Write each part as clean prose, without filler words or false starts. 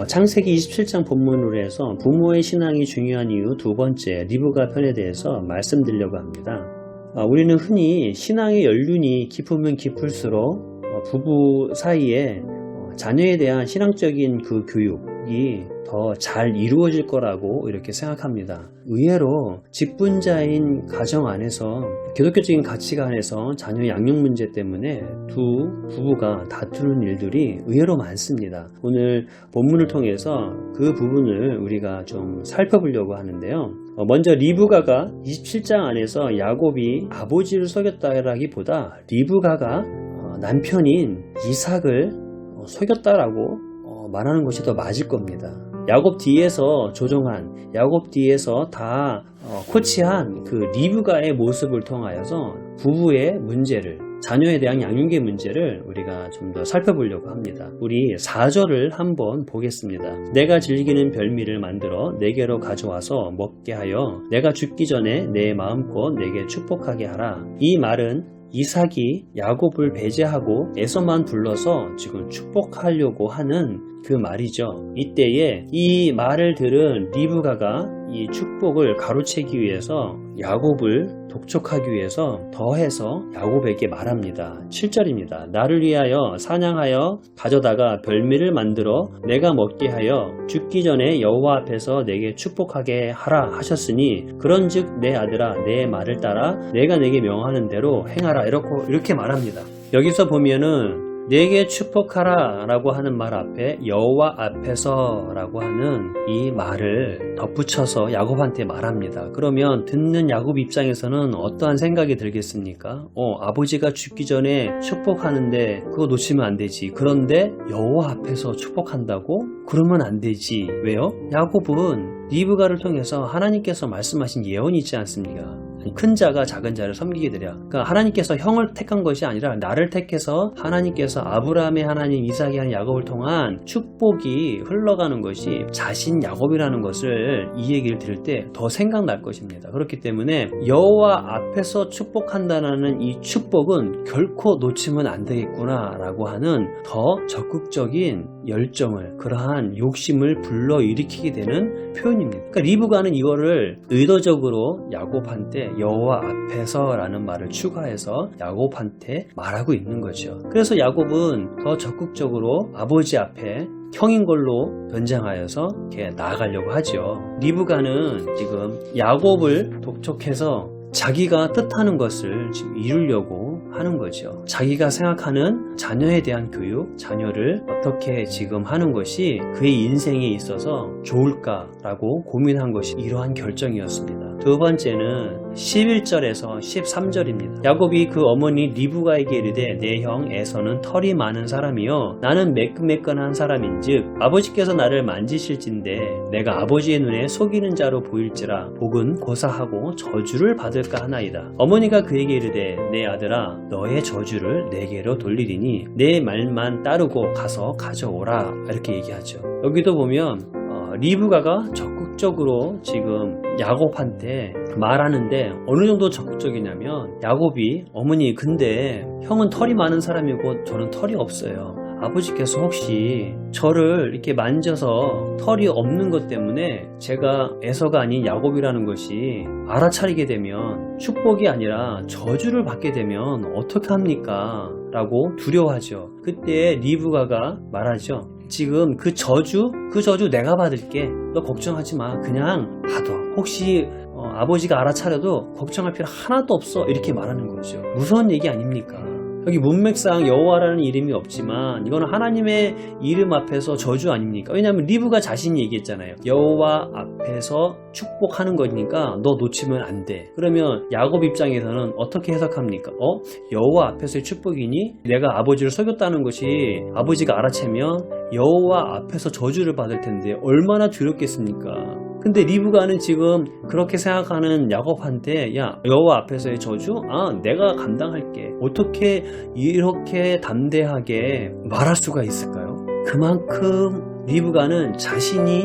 창세기 27장 본문으로 해서 부모의 신앙이 중요한 이유 두 번째 리브가 편에 대해서 말씀드리려고 합니다. 우리는 흔히 신앙의 연륜이 깊으면 깊을수록 부부 사이에 자녀에 대한 신앙적인 그 교육이 더 잘 이루어질 거라고 이렇게 생각합니다. 의외로 직분자인 가정 안에서 기독교적인 가치관에서 자녀 양육 문제 때문에 두 부부가 다투는 일들이 의외로 많습니다. 오늘 본문을 통해서 그 부분을 우리가 좀 살펴보려고 하는데요. 먼저 리브가가 27장 안에서 야곱이 아버지를 속였다라기보다 리브가가 남편인 이삭을 속였다라고 말하는 것이 더 맞을 겁니다. 야곱 뒤에서 조종한, 야곱 뒤에서 다 코치한 그 리브가의 모습을 통하여서 부부의 문제를, 자녀에 대한 양육의 문제를 우리가 좀 더 살펴보려고 합니다. 우리 4절을 한번 보겠습니다. 내가 즐기는 별미를 만들어 내게로 가져와서 먹게 하여 내가 죽기 전에 내 마음껏 내게 축복하게 하라. 이 말은 이삭이 야곱을 배제하고 에서만 불러서 지금 축복하려고 하는 그 말이죠. 이때에 이 말을 들은 리브가가 이 축복을 가로채기 위해서 야곱을 독촉하기 위해서 더해서 야곱에게 말합니다. 7절입니다. 나를 위하여 사냥하여 가져다가 별미를 만들어 내가 먹게 하여 죽기 전에 여호와 앞에서 내게 축복하게 하라 하셨으니 그런즉 내 아들아 내 말을 따라 내가 내게 명하는 대로 행하라 이렇게 말합니다. 여기서 보면은 내게 축복하라 라고 하는 말 앞에 여호와 앞에서 라고 하는 이 말을 덧붙여서 야곱한테 말합니다. 그러면 듣는 야곱 입장에서는 어떠한 생각이 들겠습니까? 아버지가 죽기 전에 축복하는데 그거 놓치면 안 되지. 그런데 여호와 앞에서 축복한다고? 그러면 안 되지. 왜요? 야곱은 리브가를 통해서 하나님께서 말씀하신 예언이 있지 않습니까? 큰 자가 작은 자를 섬기게 되랴. 그러니까 하나님께서 형을 택한 것이 아니라 나를 택해서 하나님께서 아브라함의 하나님, 이삭의 하나님, 야곱을 통한 축복이 흘러가는 것이 자신 야곱이라는 것을 이 얘기를 들을 때 더 생각날 것입니다. 그렇기 때문에 여호와 앞에서 축복한다는 이 축복은 결코 놓치면 안 되겠구나 라고 하는 더 적극적인 열정을, 그러한 욕심을 불러일으키게 되는 표현입니다. 그러니까 리브가는 이거를 의도적으로 야곱한테 여호와 앞에서 라는 말을 추가해서 야곱한테 말하고 있는 거죠. 그래서 야곱은 더 적극적으로 아버지 앞에 형인 걸로 변장하여서 이렇게 나아가려고 하죠. 리브가는 지금 야곱을 독촉해서 자기가 뜻하는 것을 지금 이루려고 하는 거죠. 자기가 생각하는 자녀에 대한 교육, 자녀를 어떻게 지금 하는 것이 그의 인생에 있어서 좋을까라고 고민한 것이 이러한 결정이었습니다. 두 번째는 11절에서 13절입니다. 야곱이 그 어머니 리브가에게 이르되 내 형 에서는 털이 많은 사람이요 나는 매끈매끈한 사람인즉 아버지께서 나를 만지실진데 내가 아버지의 눈에 속이는 자로 보일지라 복은 고사하고 저주를 받을까 하나이다. 어머니가 그에게 이르되 내 아들아 너의 저주를 내게로 돌리리니 내 말만 따르고 가서 가져오라 이렇게 얘기하죠. 여기도 보면 리브가가 적극적으로 지금 야곱한테 말하는데 어느 정도 적극적이냐면 야곱이 어머니 근데 형은 털이 많은 사람이고 저는 털이 없어요. 아버지께서 혹시 저를 이렇게 만져서 털이 없는 것 때문에 제가 에서가 아닌 야곱이라는 것이 알아차리게 되면 축복이 아니라 저주를 받게 되면 어떻게 합니까? 라고 두려워하죠. 그때 리브가가 말하죠. 지금 그 저주 내가 받을게. 너 걱정하지 마. 그냥 받아. 혹시 아버지가 알아차려도 걱정할 필요 하나도 없어. 이렇게 말하는 거죠. 무서운 얘기 아닙니까? 여기 문맥상 여호와라는 이름이 없지만 이거는 하나님의 이름 앞에서 저주 아닙니까? 왜냐하면 리브가 자신이 얘기했잖아요. 여호와 앞에서 축복하는 거니까 너 놓치면 안 돼. 그러면 야곱 입장에서는 어떻게 해석합니까? 여호와 앞에서의 축복이니 내가 아버지를 속였다는 것이 아버지가 알아채면 여호와 앞에서 저주를 받을 텐데 얼마나 두렵겠습니까? 근데 리브가는 지금 그렇게 생각하는 야곱한테 야 여호와 앞에서의 저주? 내가 감당할게. 어떻게 이렇게 담대하게 말할 수가 있을까요? 그만큼 리브가는 자신이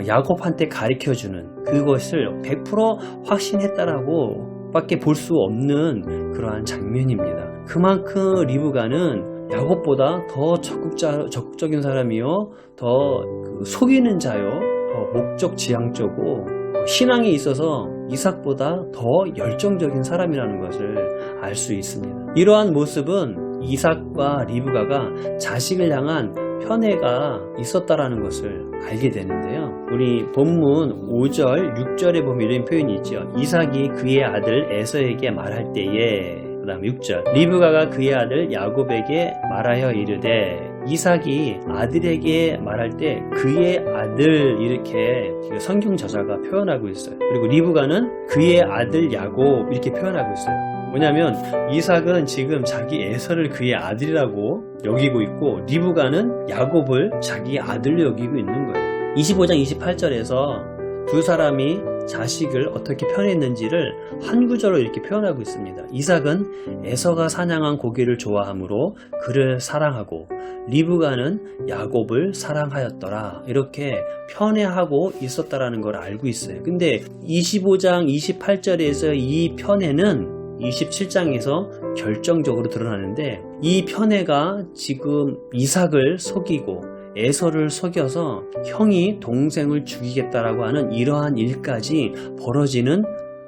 야곱한테 가르쳐주는 그것을 100% 확신했다라고 밖에 볼 수 없는 그러한 장면입니다. 그만큼 리브가는 야곱보다 더 적극적인 사람이요, 더 속이는 자요, 더 목적지향적이고 신앙에 있어서 이삭보다 더 열정적인 사람이라는 것을 알 수 있습니다. 이러한 모습은 이삭과 리브가가 자식을 향한 편애가 있었다라는 것을 알게 되는데요. 우리 본문 5절, 6절에 보면 이런 표현이 있죠. 이삭이 그의 아들 에서에게 말할 때에, 그 다음 6절, 리브가가 그의 아들 야곱에게 말하여 이르되, 이삭이 아들에게 말할 때 그의 아들 이렇게 성경 저자가 표현하고 있어요. 그리고 리브가는 그의 아들 야곱 이렇게 표현하고 있어요. 뭐냐면 이삭은 지금 자기 에서를 그의 아들이라고 여기고 있고, 리브가는 야곱을 자기 아들로 여기고 있는 거예요. 25장 28절에서 두 사람이 자식을 어떻게 편애했는지를 한 구절로 이렇게 표현하고 있습니다. 이삭은 에서가 사냥한 고기를 좋아하므로 그를 사랑하고, 리브가는 야곱을 사랑하였더라. 이렇게 편애하고 있었다라는 걸 알고 있어요. 근데 25장 28절에서 이 편애는 27장에서 결정적으로 드러나는데, 이 편애가 지금 이삭을 속이고 에서를 속여서 형이 동생을 죽이겠다라고 하는 이러한 일까지 벌어지는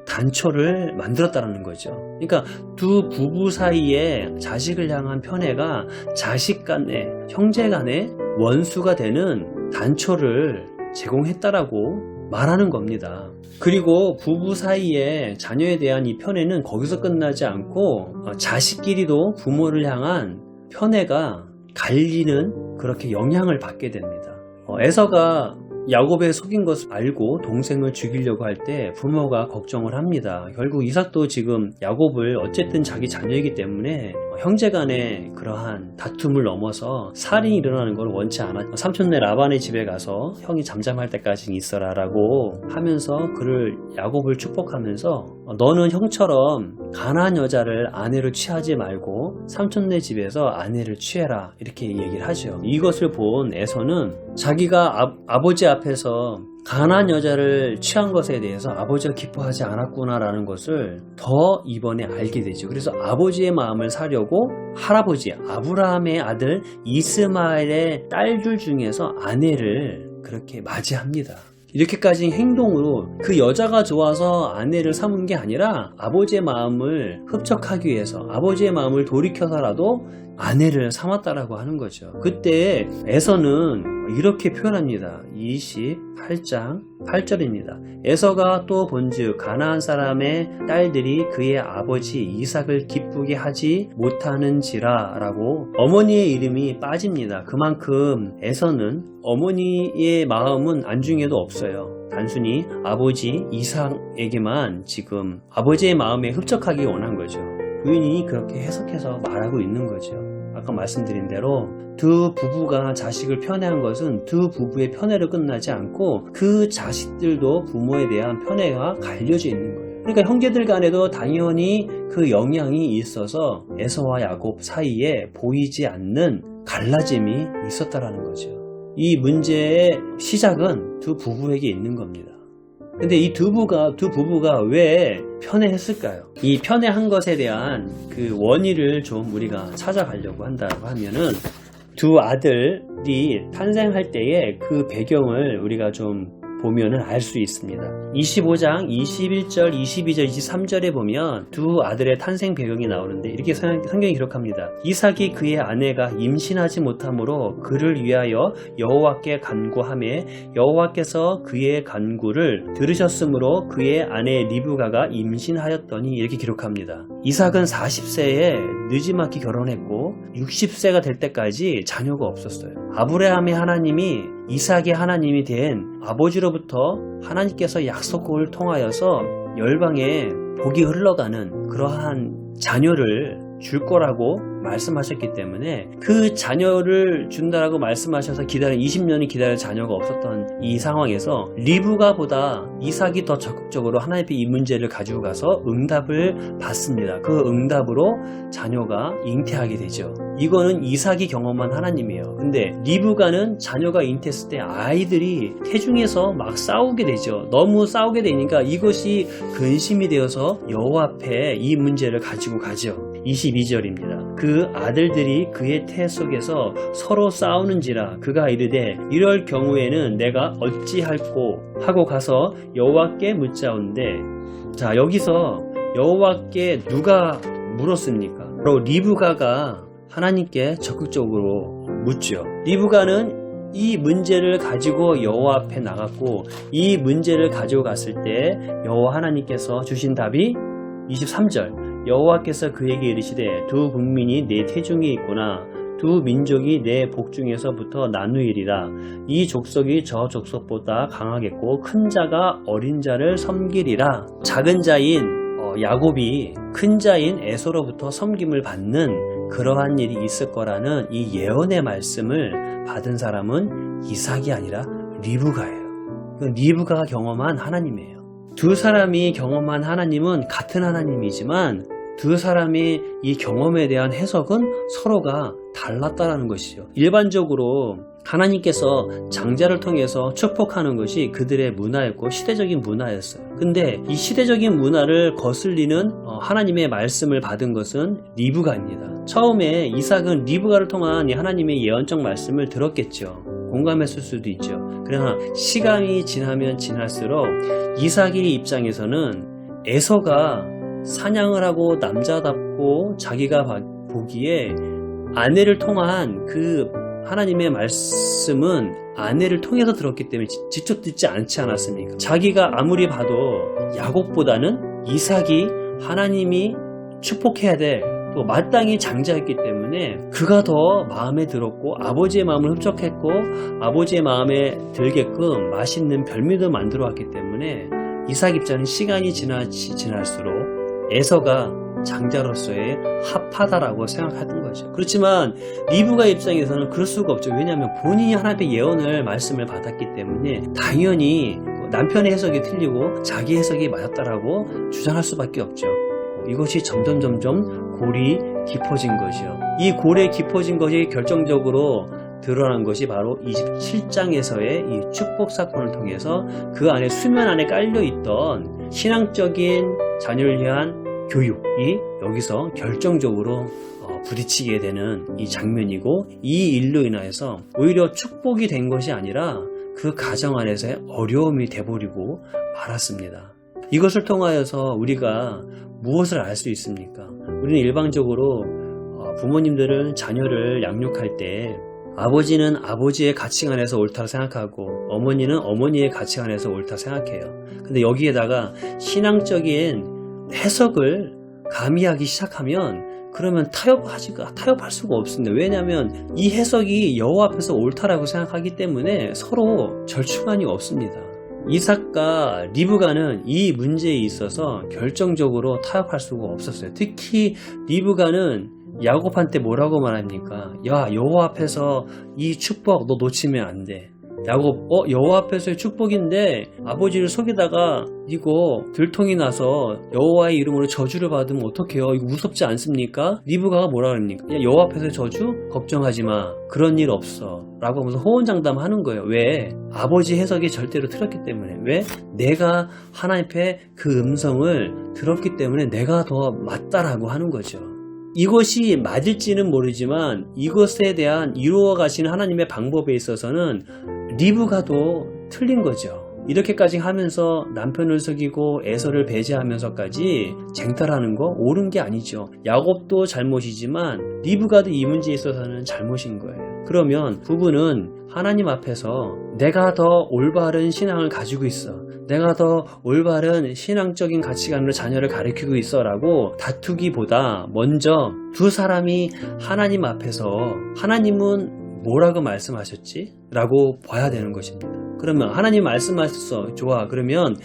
단초를 만들었다는 거죠. 그러니까 두 부부 사이에 자식을 향한 편애가 자식 간에, 형제 간에 원수가 되는 단초를 제공했다라고 말하는 겁니다. 그리고 부부 사이에 자녀에 대한 이 편애는 거기서 끝나지 않고 자식끼리도 부모를 향한 편애가 갈리는 그렇게 영향을 받게 됩니다. 에서가 야곱의 속인 것을 알고 동생을 죽이려고 할 때 부모가 걱정을 합니다. 결국 이삭도 지금 야곱을 어쨌든 자기 자녀이기 때문에 형제간의 그러한 다툼을 넘어서 살인이 일어나는 걸 원치 않았죠. 삼촌네 라반의 집에 가서 형이 잠잠할 때까지 있어라 라고 하면서 그를 야곱을 축복하면서, 너는 형처럼 가난한 여자를 아내로 취하지 말고 삼촌네 집에서 아내를 취해라, 이렇게 얘기를 하죠. 이것을 본 에서는 자기가 아버지 앞에서 가난한 여자를 취한 것에 대해서 아버지가 기뻐하지 않았구나라는 것을 더 이번에 알게 되죠. 그래서 아버지의 마음을 사려고 할아버지 아브라함의 아들 이스마엘의 딸들 중에서 아내를 그렇게 맞이합니다. 이렇게까지 행동으로 그 여자가 좋아서 아내를 삼은 게 아니라 아버지의 마음을 흡족하기 위해서, 아버지의 마음을 돌이켜서라도 아내를 삼았다라고 하는 거죠. 그때 에서는 이렇게 표현합니다. 28장 8절입니다. 에서가 또 본즉 가나안 사람의 딸들이 그의 아버지 이삭을 기쁘게 하지 못하는지라 라고 어머니의 이름이 빠집니다. 그만큼 에서는 어머니의 마음은 안중에도 없어요. 단순히 아버지 이삭에게만 지금 아버지의 마음에 흡족하기 원한 거죠. 부인이 그렇게 해석해서 말하고 있는 거죠. 아까 말씀드린 대로 두 부부가 자식을 편애한 것은 두 부부의 편애로 끝나지 않고 그 자식들도 부모에 대한 편애가 갈려져 있는 거예요. 그러니까 형제들 간에도 당연히 그 영향이 있어서 에서와 야곱 사이에 보이지 않는 갈라짐이 있었다라는 거죠. 이 문제의 시작은 두 부부에게 있는 겁니다. 근데 이 두 부부가 왜 편애했을까요? 이 편애한 것에 대한 그 원인을 좀 우리가 찾아가려고 한다고 하면은, 두 아들이 탄생할 때의 그 배경을 우리가 좀 보면은 알 수 있습니다. 25장 21절, 22절, 23절에 보면 두 아들의 탄생 배경이 나오는데 이렇게 성경이 기록합니다. 이삭이 그의 아내가 임신하지 못하므로 그를 위하여 여호와께 간구하매 여호와께서 그의 간구를 들으셨으므로 그의 아내 리브가가 임신하였더니, 이렇게 기록합니다. 이삭은 40세에 늦지막히 결혼했고 60세가 될 때까지 자녀가 없었어요. 아브라함의 하나님이 이삭의 하나님이 된 아버지로부터 하나님께서 약속을 통하여서 열방에 복이 흘러가는 그러한 자녀를 줄 거라고 말씀하셨기 때문에 그 자녀를 준다라고 말씀하셔서 20년이 기다려 자녀가 없었던 이 상황에서 리브가보다 이삭이 더 적극적으로 하나님 앞에 이 문제를 가지고 가서 응답을 받습니다. 그 응답으로 자녀가 잉태하게 되죠. 이거는 이삭이 경험한 하나님이에요. 근데 리브가는 자녀가 잉태했을 때 아이들이 태중에서 막 싸우게 되죠. 너무 싸우게 되니까 이것이 근심이 되어서 여호와 앞에 이 문제를 가지고 가죠. 22절입니다. 그 아들들이 그의 태 속에서 서로 싸우는지라 그가 이르되 이럴 경우에는 내가 어찌할꼬 하고 가서 여호와께 묻자온대. 자, 여기서 여호와께 누가 물었습니까? 바로 리브가가 하나님께 적극적으로 묻죠. 리브가는 이 문제를 가지고 여호와 앞에 나갔고 이 문제를 가지고 갔을 때 여호와 하나님께서 주신 답이 23절 여호와께서 그에게 이르시되 두 국민이 내 태중에 있구나. 두 민족이 내 복중에서부터 나누이리라. 이 족속이 저 족속보다 강하겠고 큰 자가 어린 자를 섬기리라. 작은 자인 야곱이 큰 자인 에서로부터 섬김을 받는 그러한 일이 있을 거라는 이 예언의 말씀을 받은 사람은 이삭이 아니라 리브가예요. 리브가가 경험한 하나님이에요. 두 사람이 경험한 하나님은 같은 하나님이지만 두 사람의 이 경험에 대한 해석은 서로가 달랐다라는 것이죠. 일반적으로 하나님께서 장자를 통해서 축복하는 것이 그들의 문화였고 시대적인 문화였어요. 근데 이 시대적인 문화를 거슬리는 하나님의 말씀을 받은 것은 리브가입니다. 처음에 이삭은 리브가를 통한 이 하나님의 예언적 말씀을 들었겠죠. 공감했을 수도 있죠. 그러나 시간이 지나면 지날수록 이삭의 입장에서는 에서가 사냥을 하고 남자답고 자기가 보기에 아내를 통한 그 하나님의 말씀은 아내를 통해서 들었기 때문에 직접 듣지 않지 않았습니까? 자기가 아무리 봐도 야곱보다는 이삭이 하나님이 축복해야 될 또 마땅히 장자였기 때문에 그가 더 마음에 들었고 아버지의 마음을 흡족했고 아버지의 마음에 들게끔 맛있는 별미도 만들어 왔기 때문에 이삭 입장은 시간이 지날수록 에서가 장자로서의 합하다라고 생각하던 거죠. 그렇지만 리브가 입장에서는 그럴 수가 없죠. 왜냐하면 본인이 하나님의 예언을 말씀을 받았기 때문에 당연히 남편의 해석이 틀리고 자기 해석이 맞았다라고 주장할 수밖에 없죠. 이것이 점점 골이 깊어진 거죠. 이 골에 깊어진 것이 결정적으로 드러난 것이 바로 27장에서의 이 축복 사건을 통해서 그 안에 수면 안에 깔려있던 신앙적인 자녀를 위한 교육이 여기서 결정적으로 부딪히게 되는 이 장면이고 이 일로 인하여서 오히려 축복이 된 것이 아니라 그 가정 안에서의 어려움이 돼버리고 말았습니다. 이것을 통하여서 우리가 무엇을 알 수 있습니까? 우리는 일반적으로 부모님들은 자녀를 양육할 때 아버지는 아버지의 가치관에서 옳다고 생각하고 어머니는 어머니의 가치관에서 옳다고 생각해요. 근데 여기에다가 신앙적인 해석을 가미하기 시작하면 그러면 타협할 수가 없습니다. 왜냐하면 이 해석이 여호와 앞에서 옳다라고 생각하기 때문에 서로 절충안이 없습니다. 이삭과 리브가는 이 문제에 있어서 결정적으로 타협할 수가 없었어요. 특히 리브가는 야곱한테 뭐라고 말합니까? 야, 여호와 앞에서 이 축복 너 놓치면 안 돼. 야곱, 여호와 앞에서의 축복인데 아버지를 속이다가 이거 들통이 나서 여호와의 이름으로 저주를 받으면 어떡해요? 이거 무섭지 않습니까? 리브가가 뭐라 그럽니까? 여호와 앞에서의 저주? 걱정하지 마. 그런 일 없어. 라고 하면서 호언장담하는 거예요. 왜? 아버지 해석이 절대로 틀렸기 때문에. 왜? 내가 하나님 앞에 그 음성을 들었기 때문에 내가 더 맞다라고 하는 거죠. 이것이 맞을지는 모르지만 이것에 대한 이루어 가시는 하나님의 방법에 있어서는 리브가도 틀린 거죠. 이렇게까지 하면서 남편을 속이고 에서를 배제하면서까지 쟁탈하는 거 옳은 게 아니죠. 야곱도 잘못이지만 리브가도 이 문제에 있어서는 잘못인 거예요. 그러면 부부는 하나님 앞에서 내가 더 올바른 신앙을 가지고 있어, 내가 더 올바른 신앙적인 가치관으로 자녀를 가르치고 있어 라고 다투기보다 먼저 두 사람이 하나님 앞에서 하나님은 뭐라고 말씀하셨지? 라고 봐야 되는 것입니다. 그러면 하나님 말씀하셨어. 좋아. 그러면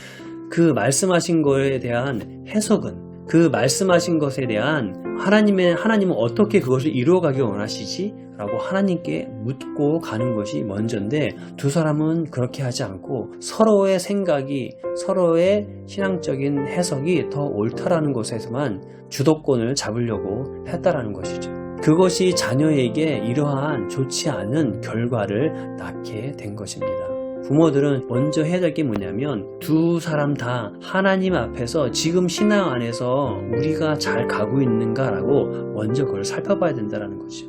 그 말씀하신 거에 대한 해석은, 그 말씀하신 것에 대한 하나님은 어떻게 그것을 이루어가기 원하시지? 라고 하나님께 묻고 가는 것이 먼저인데 두 사람은 그렇게 하지 않고 서로의 생각이, 서로의 신앙적인 해석이 더 옳다라는 것에서만 주도권을 잡으려고 했다라는 것이죠. 그것이 자녀에게 이러한 좋지 않은 결과를 낳게 된 것입니다. 부모들은 먼저 해야 될 게 뭐냐면 두 사람 다 하나님 앞에서 지금 신앙 안에서 우리가 잘 가고 있는가라고 먼저 그걸 살펴봐야 된다는 거죠.